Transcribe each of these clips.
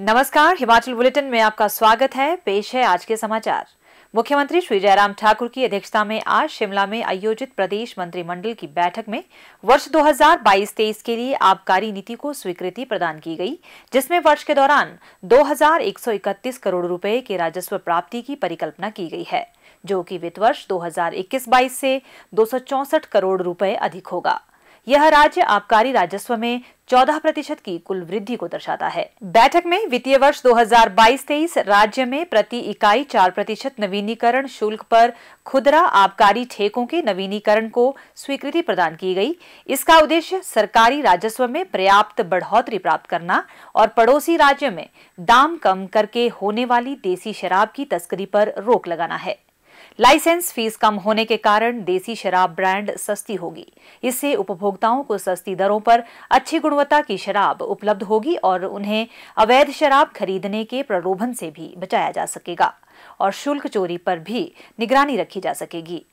नमस्कार, हिमाचल बुलेटिन में आपका स्वागत है। पेश है आज के समाचार। मुख्यमंत्री श्री जयराम ठाकुर की अध्यक्षता में आज शिमला में आयोजित प्रदेश मंत्रिमंडल की बैठक में वर्ष 2022-23 के लिए आबकारी नीति को स्वीकृति प्रदान की गई, जिसमें वर्ष के दौरान 2131 करोड़ रुपए के राजस्व प्राप्ति की परिकल्पना की गई है, जो कि वित्त वर्ष 2021-22 से 264 करोड़ रुपए अधिक होगा। यह राज्य आबकारी राजस्व में 14% की कुल वृद्धि को दर्शाता है। बैठक में वित्तीय वर्ष 2022-23 राज्य में प्रति इकाई 4% नवीनीकरण शुल्क पर खुदरा आबकारी ठेकों के नवीनीकरण को स्वीकृति प्रदान की गई। इसका उद्देश्य सरकारी राजस्व में पर्याप्त बढ़ोतरी प्राप्त करना और पड़ोसी राज्य में दाम कम करके होने वाली देसी शराब की तस्करी पर रोक लगाना है। लाइसेंस फीस कम होने के कारण देसी शराब ब्रांड सस्ती होगी। इससे उपभोक्ताओं को सस्ती दरों पर अच्छी गुणवत्ता की शराब उपलब्ध होगी और उन्हें अवैध शराब खरीदने के प्रलोभन से भी बचाया जा सकेगा और शुल्क चोरी पर भी निगरानी रखी जा सकेगी।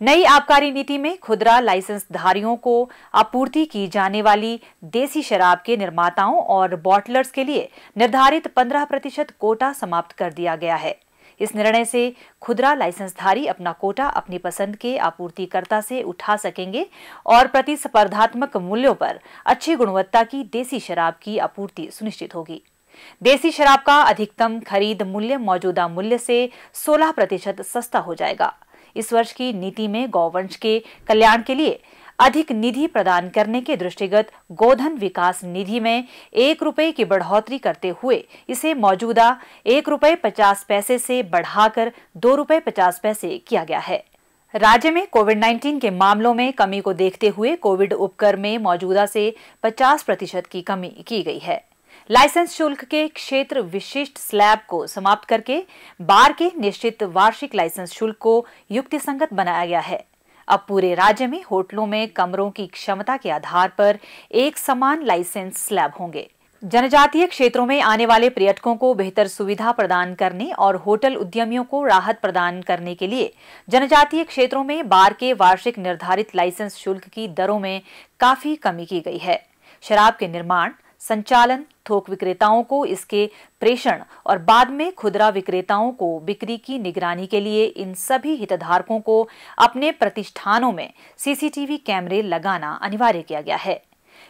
नई आबकारी नीति में खुदरा लाइसेंस धारियों को आपूर्ति की जाने वाली देसी शराब के निर्माताओं और बॉटलर्स के लिए निर्धारित 15% कोटा समाप्त कर दिया गया है। इस निर्णय से खुदरा लाइसेंसधारी अपना कोटा अपनी पसंद के आपूर्तिकर्ता से उठा सकेंगे और प्रतिस्पर्धात्मक मूल्यों पर अच्छी गुणवत्ता की देसी शराब की आपूर्ति सुनिश्चित होगी। देसी शराब का अधिकतम खरीद मूल्य मौजूदा मूल्य से 16% सस्ता हो जाएगा। इस वर्ष की नीति में गौवंश के कल्याण के लिए अधिक निधि प्रदान करने के दृष्टिगत गोधन विकास निधि में 1 रुपए की बढ़ोतरी करते हुए इसे मौजूदा 1 रुपए 50 पैसे से बढ़ाकर 2 रुपए 50 पैसे किया गया है। राज्य में कोविड-19 के मामलों में कमी को देखते हुए कोविड उपकर में मौजूदा से 50% की कमी की गई है। लाइसेंस शुल्क के क्षेत्र विशिष्ट स्लैब को समाप्त करके बार के निश्चित वार्षिक लाइसेंस शुल्क को युक्तिसंगत बनाया गया है। अब पूरे राज्य में होटलों में कमरों की क्षमता के आधार पर एक समान लाइसेंस स्लैब होंगे। जनजातीय क्षेत्रों में आने वाले पर्यटकों को बेहतर सुविधा प्रदान करने और होटल उद्यमियों को राहत प्रदान करने के लिए जनजातीय क्षेत्रों में बार के वार्षिक निर्धारित लाइसेंस शुल्क की दरों में काफी कमी की गई है। शराब के निर्माण, संचालन, थोक विक्रेताओं को इसके प्रेषण और बाद में खुदरा विक्रेताओं को बिक्री की निगरानी के लिए इन सभी हितधारकों को अपने प्रतिष्ठानों में सीसीटीवी कैमरे लगाना अनिवार्य किया गया है।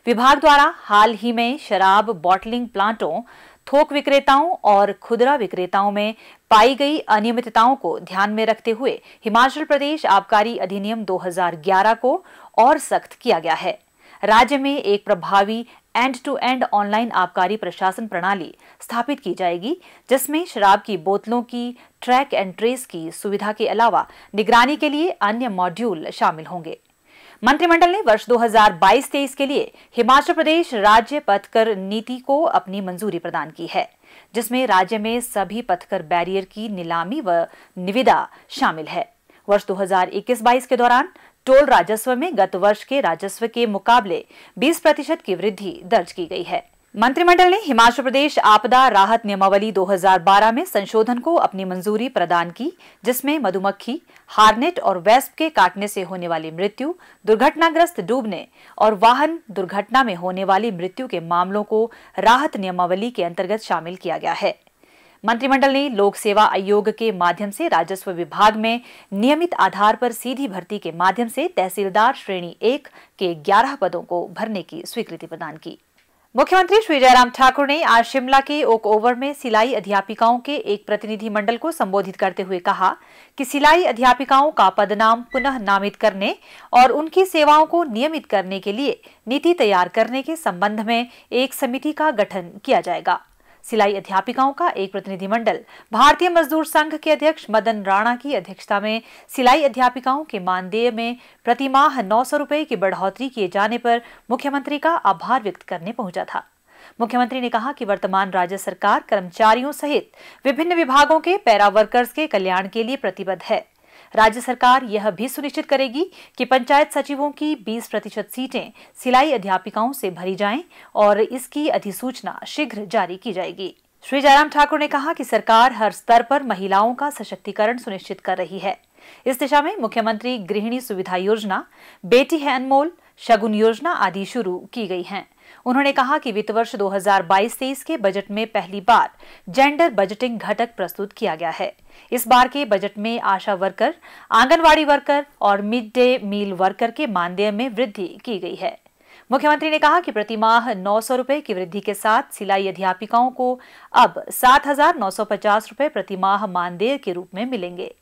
विभाग द्वारा हाल ही में शराब बॉटलिंग प्लांटों, थोक विक्रेताओं और खुदरा विक्रेताओं में पाई गई अनियमितताओं को ध्यान में रखते हुए हिमाचल प्रदेश आबकारी अधिनियम 2011 को और सख्त किया गया है। राज्य में एक प्रभावी एंड टू एंड ऑनलाइन आबकारी प्रशासन प्रणाली स्थापित की जाएगी, जिसमें शराब की बोतलों की ट्रैक एंड ट्रेस की सुविधा के अलावा निगरानी के लिए अन्य मॉड्यूल शामिल होंगे। मंत्रिमंडल ने वर्ष 2022-23 के लिए हिमाचल प्रदेश राज्य पथकर नीति को अपनी मंजूरी प्रदान की है, जिसमें राज्य में सभी पथकर बैरियर की नीलामी व निविदा शामिल है। वर्ष 2021-22 के दौरान टोल राजस्व में गत वर्ष के राजस्व के मुकाबले 20% की वृद्धि दर्ज की गई है। मंत्रिमंडल ने हिमाचल प्रदेश आपदा राहत नियमावली 2012 में संशोधन को अपनी मंजूरी प्रदान की, जिसमें मधुमक्खी, हार्नेट और वेस्प के काटने से होने वाली मृत्यु, दुर्घटनाग्रस्त डूबने और वाहन दुर्घटना में होने वाली मृत्यु के मामलों को राहत नियमावली के अंतर्गत शामिल किया गया है। मंत्रिमंडल ने लोक सेवा आयोग के माध्यम से राजस्व विभाग में नियमित आधार पर सीधी भर्ती के माध्यम से तहसीलदार श्रेणी 1 के 11 पदों को भरने की स्वीकृति प्रदान की। मुख्यमंत्री श्री जयराम ठाकुर ने आज शिमला के ओक ओवर में सिलाई अध्यापिकाओं के एक प्रतिनिधि मंडल को संबोधित करते हुए कहा कि सिलाई अध्यापिकाओं का पदनाम पुनः नामित करने और उनकी सेवाओं को नियमित करने के लिए नीति तैयार करने के संबंध में एक समिति का गठन किया जाएगा। सिलाई अध्यापिकाओं का एक प्रतिनिधिमंडल भारतीय मजदूर संघ के अध्यक्ष मदन राणा की अध्यक्षता में सिलाई अध्यापिकाओं के मानदेय में प्रतिमाह 900 रुपए की बढ़ोतरी किए जाने पर मुख्यमंत्री का आभार व्यक्त करने पहुंचा था। मुख्यमंत्री ने कहा कि वर्तमान राज्य सरकार कर्मचारियों सहित विभिन्न विभागों के पैरा वर्कर्स के कल्याण के लिए प्रतिबद्ध है। राज्य सरकार यह भी सुनिश्चित करेगी कि पंचायत सचिवों की 20% सीटें सिलाई अध्यापिकाओं से भरी जाएं और इसकी अधिसूचना शीघ्र जारी की जाएगी। श्री जयराम ठाकुर ने कहा कि सरकार हर स्तर पर महिलाओं का सशक्तिकरण सुनिश्चित कर रही है। इस दिशा में मुख्यमंत्री गृहिणी सुविधा योजना, बेटी है अनमोल, शगुन योजना आदि शुरू की गई हैं। उन्होंने कहा कि वित्त वर्ष 2022-23 के बजट में पहली बार जेंडर बजटिंग घटक प्रस्तुत किया गया है। इस बार के बजट में आशा वर्कर, आंगनवाड़ी वर्कर और मिड डे मील वर्कर के मानदेय में वृद्धि की गई है। मुख्यमंत्री ने कहा कि प्रतिमाह 900 रुपए की वृद्धि के साथ सिलाई अध्यापिकाओं को अब 7,950 रुपए प्रतिमाह मानदेय के रूप में मिलेंगे।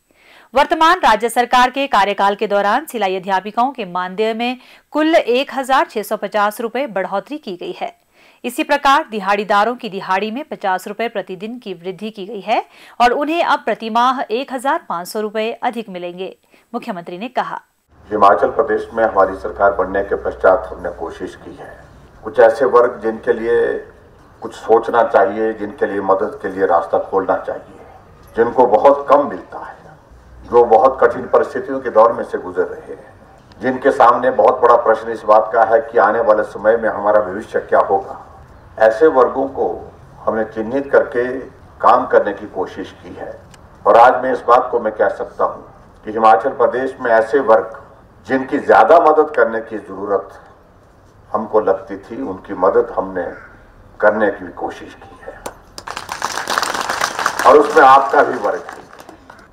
वर्तमान राज्य सरकार के कार्यकाल के दौरान सिलाई अध्यापिकाओं के मानदेय में कुल 1,650 रुपए बढ़ोतरी की गई है। इसी प्रकार दिहाड़ीदारों की दिहाड़ी में 50 रुपए प्रतिदिन की वृद्धि की गई है और उन्हें अब प्रतिमाह 1,500 रुपए अधिक मिलेंगे। मुख्यमंत्री ने कहा, हिमाचल प्रदेश में हमारी सरकार बनने के पश्चात हमने कोशिश की है कुछ ऐसे वर्ग जिनके लिए कुछ सोचना चाहिए, जिनके लिए मदद के लिए रास्ता खोलना चाहिए, जिनको बहुत कम मिलता है, जो बहुत कठिन परिस्थितियों के दौर में से गुजर रहे हैं, जिनके सामने बहुत बड़ा प्रश्न इस बात का है कि आने वाले समय में हमारा भविष्य क्या होगा। ऐसे वर्गों को हमने चिन्हित करके काम करने की कोशिश की है और आज मैं इस बात को मैं कह सकता हूं कि हिमाचल प्रदेश में ऐसे वर्ग जिनकी ज्यादा मदद करने की जरूरत हमको लगती थी, उनकी मदद हमने करने की कोशिश की है और उसमें आपका भी वर्ग है।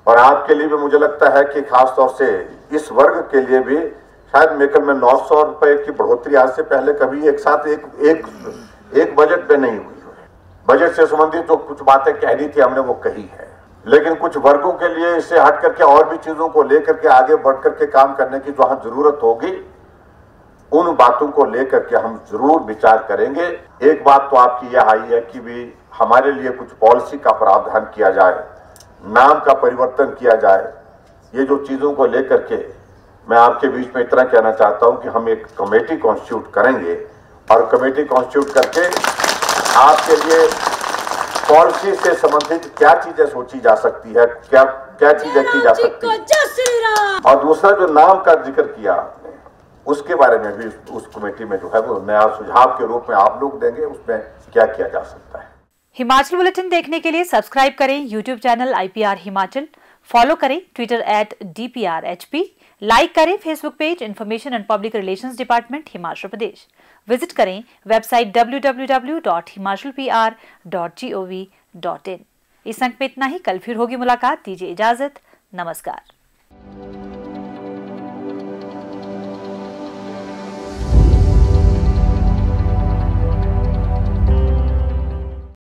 और आपके लिए भी मुझे लगता है कि खास तौर से इस वर्ग के लिए भी शायद मेकल में 900 रुपए की बढ़ोतरी आज से पहले कभी एक साथ एक बजट पे नहीं हुई है। बजट से संबंधित जो कुछ बातें कहनी थी हमने वो कही है, लेकिन कुछ वर्गों के लिए इससे हट करके और भी चीजों को लेकर के आगे बढ़ करके काम करने की जहां जरूरत होगी, उन बातों को लेकर के हम जरूर विचार करेंगे। एक बात तो आपकी यह आई है कि भी हमारे लिए कुछ पॉलिसी का प्रावधान किया जाए, नाम का परिवर्तन किया जाए। ये जो चीजों को लेकर के मैं आपके बीच में इतना कहना चाहता हूं कि हम एक कमेटी कॉन्स्टिट्यूट करेंगे और कमेटी कॉन्स्टिट्यूट करके आपके लिए पॉलिसी से संबंधित क्या चीजें सोची जा सकती है, क्या चीजें की जा सकती है, और दूसरा जो नाम का जिक्र किया आपने, उसके बारे में भी उस कमेटी में जो है वो नया सुझाव के रूप में आप लोग देंगे, उसमें क्या किया जा सकता है। हिमाचल बुलेटिन देखने के लिए सब्सक्राइब करें YouTube channel IPR Himachal, follow करें ट्विटर @DPRHP, लाइक करें Facebook page information and public relations department Himachal Pradesh, visit करें वेबसाइट www.himachalpr.gov.in। इस अंक में इतना ही। कल फिर होगी मुलाकात, दीजिए इजाजत, नमस्कार।